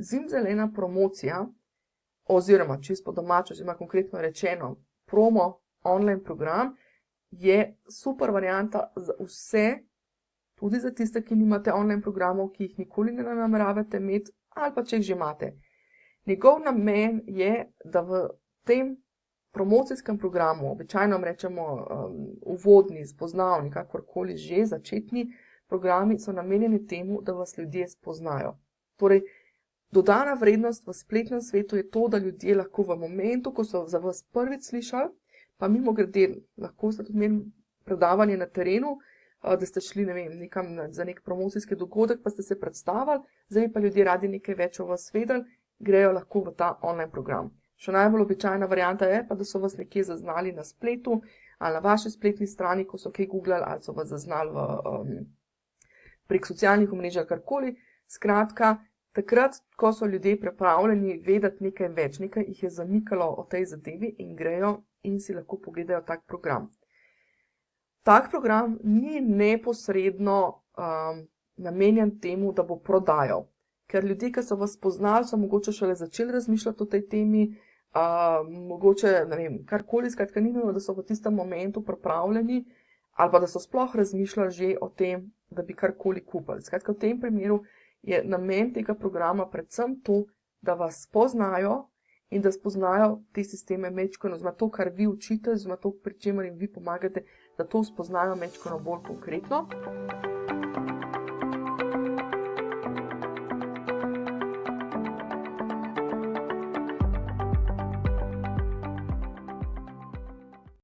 zimzelena promocija, oziroma čisto po domače, oziroma konkretno rečeno, promo online program je super varianta za vse, tudi za tiste, ki nimate online programov, ki jih nikoli ne nameravate imeti, ali pa če jih že imate. Njegov namen je, da v tem promocijskem programu, običajno rečemo uvodni, spoznavni, kakorkoli že, začetni programi so namenjeni temu, da vas ljudje spoznajo. Torej, dodana vrednost v spletnem svetu je to, da ljudje lahko v momentu, ko so za vas prvič slišali, pa mimogrede, lahko ste tudi imeli predavanje na terenu, da ste šli, ne vem, nekam za nek promocijski dogodek, pa ste se predstavili, zdaj pa ljudje radi nekaj več o vas vedeli, grejo lahko v ta online program. Še najbolj običajna varianta je pa, da so vas nekje zaznali na spletu ali na vaši spletni strani, ko so kaj googlali ali so vas zaznali prek socialnih omrežij ali karkoli. Skratka, takrat, ko so ljudje pripravljeni vedeti nekaj več, nekaj jih je zamikalo o tej zadevi in grejo in si lahko pogledajo tak program. Tak program ni neposredno namenjen temu, da bo prodajal. Ker ljudje, ki so vas spoznali, so mogoče šele začeli razmišljati o tej temi, mogoče, ne vem, karkoli, skratka, ni nujno, da so v tistem momentu pripravljeni, ali pa da so sploh razmišljali že o tem, da bi karkoli kupili. Skratka, v tem primeru je namen tega programa predvsem to, da vas spoznajo in da spoznajo te sisteme mečkano, oziroma to, kar vi učite, oziroma to, pri čemer jim vi pomagate, da to spoznajo mečkano bolj konkretno.